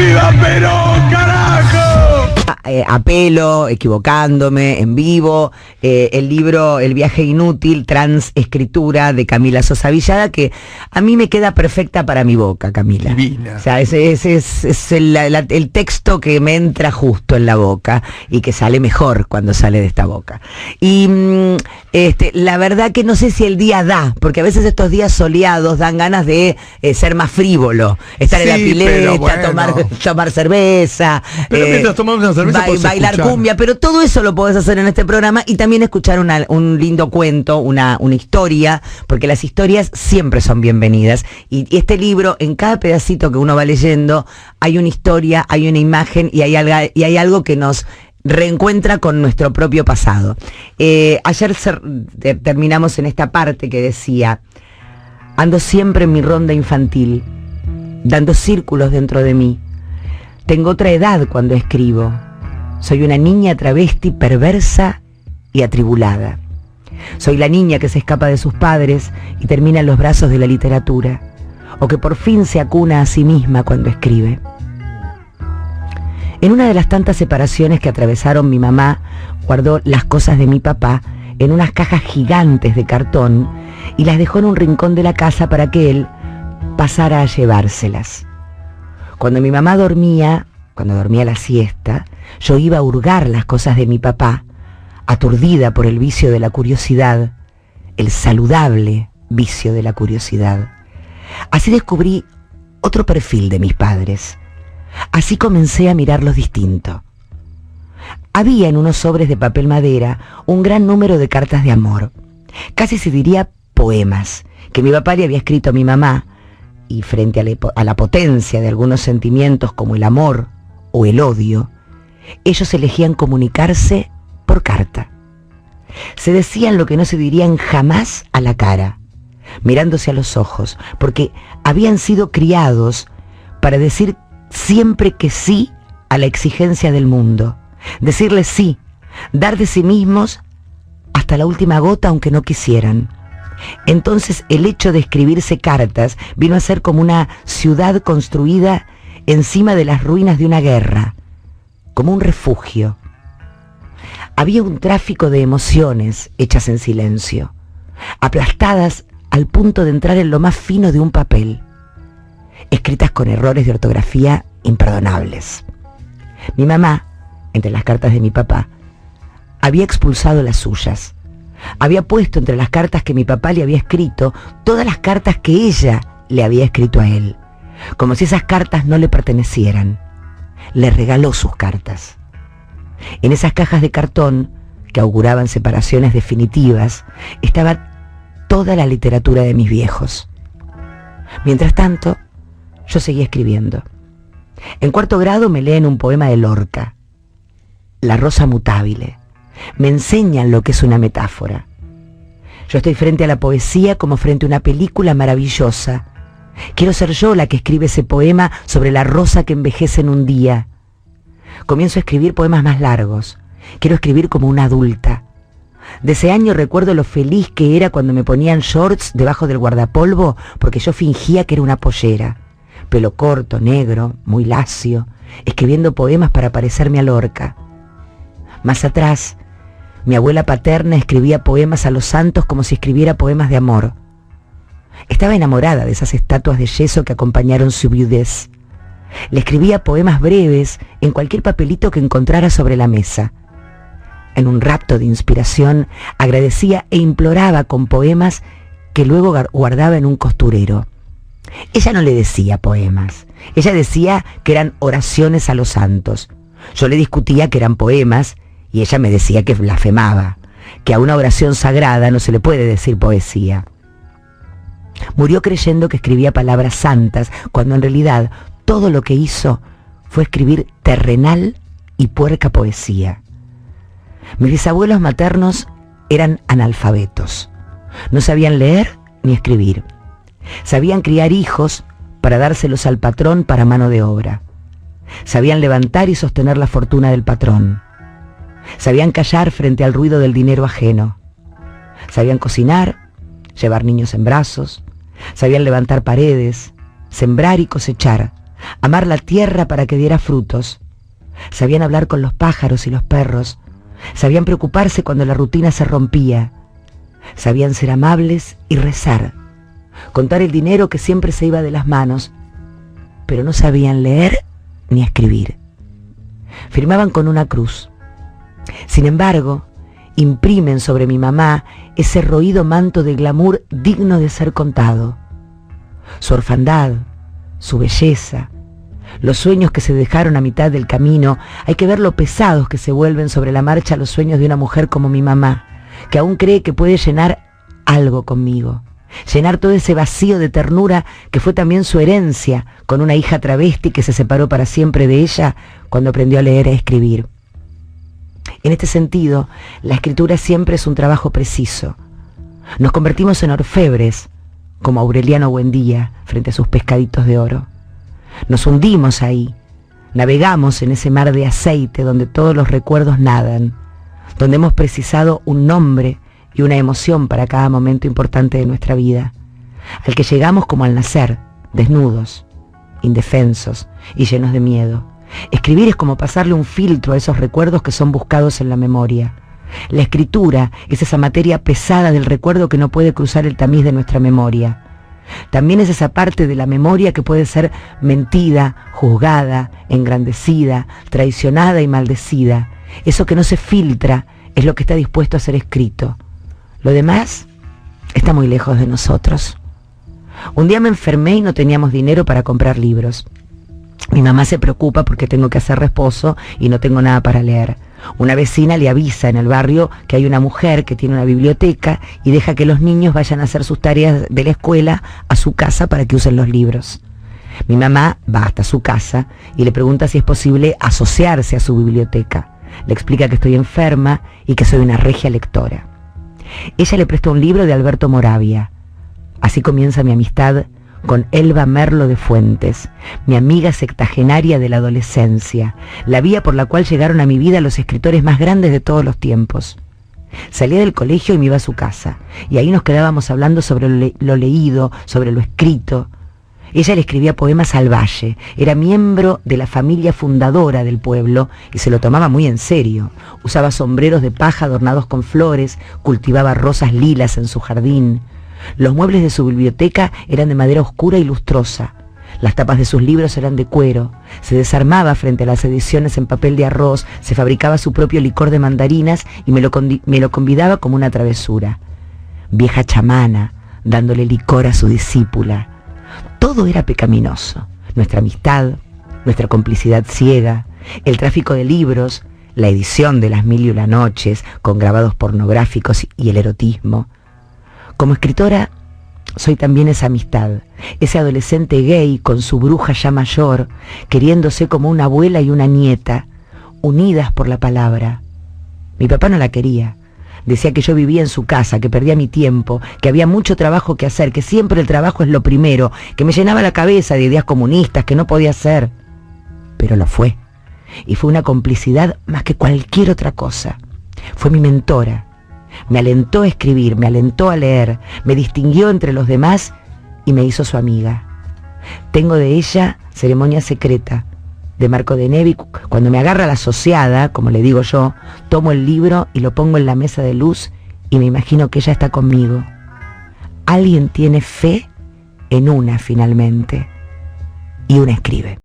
¡Viva Perón, carajo! Apelo, equivocándome, en vivo, el libro El viaje inútil, transescritura de Camila Sosa Villada, que a mí me queda perfecta para mi boca, Camila. Divina. O sea, ese es el texto que me entra justo en la boca y que sale mejor cuando sale de esta boca. Y la verdad que no sé si el día da, porque a veces estos días soleados dan ganas de ser más frívolo, estar en la pileta, bueno, tomar cerveza. Pero mientras tomamos una cerveza bailar escuchar cumbia, pero todo eso lo podés hacer en este programa y también escuchar un lindo cuento, una historia, porque las historias siempre son bienvenidas. Y este libro, en cada pedacito que uno va leyendo, hay una historia, hay una imagen y hay algo que nos reencuentra con nuestro propio pasado. Ayer terminamos en esta parte que decía: ando siempre en mi ronda infantil, dando círculos dentro de mí. Tengo otra edad cuando escribo. Soy una niña travesti perversa y atribulada. Soy la niña que se escapa de sus padres y termina en los brazos de la literatura, o que por fin se acuna a sí misma cuando escribe. En una de las tantas separaciones que atravesaron, mi mamá guardó las cosas de mi papá en unas cajas gigantes de cartón y las dejó en un rincón de la casa para que él pasara a llevárselas. Cuando mi mamá dormía la siesta, yo iba a hurgar las cosas de mi papá, aturdida por el vicio de la curiosidad, el saludable vicio de la curiosidad. Así descubrí otro perfil de mis padres. Así comencé a mirarlos distinto. Había en unos sobres de papel madera un gran número de cartas de amor, casi se diría poemas, que mi papá le había escrito a mi mamá, y frente a la potencia de algunos sentimientos como el amor o el odio, ellos elegían comunicarse por carta. Se decían lo que no se dirían jamás a la cara, mirándose a los ojos, porque habían sido criados para decir siempre que sí a la exigencia del mundo, decirle sí, dar de sí mismos hasta la última gota aunque no quisieran. Entonces el hecho de escribirse cartas vino a ser como una ciudad construida encima de las ruinas de una guerra, como un refugio. Había un tráfico de emociones hechas en silencio, aplastadas al punto de entrar en lo más fino de un papel, escritas con errores de ortografía imperdonables. Mi mamá, entre las cartas de mi papá, había expulsado las suyas. Había puesto entre las cartas que mi papá le había escrito todas las cartas que ella le había escrito a él, como si esas cartas no le pertenecieran. Le regaló sus cartas. En esas cajas de cartón, que auguraban separaciones definitivas, estaba toda la literatura de mis viejos. Mientras tanto, yo seguía escribiendo. En cuarto grado me leen un poema de Lorca, La rosa mutable. Me enseñan lo que es una metáfora. Yo estoy frente a la poesía como frente a una película maravillosa. Quiero ser yo la que escribe ese poema sobre la rosa que envejece en un día. Comienzo a escribir poemas más largos. Quiero escribir como una adulta. De ese año recuerdo lo feliz que era cuando me ponían shorts debajo del guardapolvo porque yo fingía que era una pollera. Pelo corto, negro, muy lacio, escribiendo poemas para parecerme a Lorca. Más atrás, mi abuela paterna escribía poemas a los santos como si escribiera poemas de amor. Estaba enamorada de esas estatuas de yeso que acompañaron su viudez. Le escribía poemas breves en cualquier papelito que encontrara sobre la mesa. En un rapto de inspiración, agradecía e imploraba con poemas que luego guardaba en un costurero. Ella no le decía poemas, ella decía que eran oraciones a los santos. Yo le discutía que eran poemas y ella me decía que blasfemaba, que a una oración sagrada no se le puede decir poesía. Murió creyendo que escribía palabras santas, cuando en realidad todo lo que hizo fue escribir terrenal y puerca poesía. Mis bisabuelos maternos eran analfabetos. No sabían leer ni escribir. Sabían criar hijos para dárselos al patrón para mano de obra. Sabían levantar y sostener la fortuna del patrón. Sabían callar frente al ruido del dinero ajeno. Sabían cocinar, llevar niños en brazos. Sabían levantar paredes, sembrar y cosechar, amar la tierra para que diera frutos. Sabían hablar con los pájaros y los perros. Sabían preocuparse cuando la rutina se rompía. Sabían ser amables y rezar. Contar el dinero que siempre se iba de las manos. Pero no sabían leer ni escribir. Firmaban con una cruz. Sin embargo, imprimen sobre mi mamá ese roído manto de glamour digno de ser contado. Su orfandad, su belleza, los sueños que se dejaron a mitad del camino, hay que ver lo pesados que se vuelven sobre la marcha los sueños de una mujer como mi mamá, que aún cree que puede llenar algo conmigo, llenar todo ese vacío de ternura que fue también su herencia con una hija travesti que se separó para siempre de ella cuando aprendió a leer y a escribir. En este sentido, la escritura siempre es un trabajo preciso. Nos convertimos en orfebres, como Aureliano Buendía frente a sus pescaditos de oro. Nos hundimos ahí, navegamos en ese mar de aceite donde todos los recuerdos nadan, donde hemos precisado un nombre y una emoción para cada momento importante de nuestra vida, al que llegamos como al nacer, desnudos, indefensos y llenos de miedo. Escribir es como pasarle un filtro a esos recuerdos que son buscados en la memoria. La escritura es esa materia pesada del recuerdo que no puede cruzar el tamiz de nuestra memoria. También es esa parte de la memoria que puede ser mentida, juzgada, engrandecida, traicionada y maldecida. Eso que no se filtra es lo que está dispuesto a ser escrito. Lo demás está muy lejos de nosotros. Un día me enfermé y no teníamos dinero para comprar libros. Mi mamá se preocupa porque tengo que hacer reposo y no tengo nada para leer. Una vecina le avisa en el barrio que hay una mujer que tiene una biblioteca y deja que los niños vayan a hacer sus tareas de la escuela a su casa para que usen los libros. Mi mamá va hasta su casa y le pregunta si es posible asociarse a su biblioteca. Le explica que estoy enferma y que soy una regia lectora. Ella le presta un libro de Alberto Moravia. Así comienza mi amistad con Elba Merlo de Fuentes, mi amiga sexagenaria de la adolescencia, la vía por la cual llegaron a mi vida los escritores más grandes de todos los tiempos. Salía del colegio y me iba a su casa, y ahí nos quedábamos hablando sobre lo leído, sobre lo escrito. Ella le escribía poemas al Valle, era miembro de la familia fundadora del pueblo y se lo tomaba muy en serio. Usaba sombreros de paja adornados con flores, cultivaba rosas lilas en su jardín. Los muebles de su biblioteca eran de madera oscura y lustrosa. Las tapas de sus libros eran de cuero. Se desarmaba frente a las ediciones en papel de arroz, se fabricaba su propio licor de mandarinas y me lo convidaba como una travesura. Vieja chamana, dándole licor a su discípula. Todo era pecaminoso. Nuestra amistad, nuestra complicidad ciega, el tráfico de libros, la edición de Las Mil y una Noches con grabados pornográficos y el erotismo. Como escritora, soy también esa amistad, ese adolescente gay con su bruja ya mayor, queriéndose como una abuela y una nieta, unidas por la palabra. Mi papá no la quería. Decía que yo vivía en su casa, que perdía mi tiempo, que había mucho trabajo que hacer, que siempre el trabajo es lo primero, que me llenaba la cabeza de ideas comunistas, que no podía ser. Pero lo fue. Y fue una complicidad más que cualquier otra cosa. Fue mi mentora. Me alentó a escribir, me alentó a leer, me distinguió entre los demás y me hizo su amiga. Tengo de ella Ceremonia Secreta, de Marco de Nevi. Cuando me agarra la asociada, como le digo yo, tomo el libro y lo pongo en la mesa de luz y me imagino que ella está conmigo. Alguien tiene fe en una finalmente y una escribe.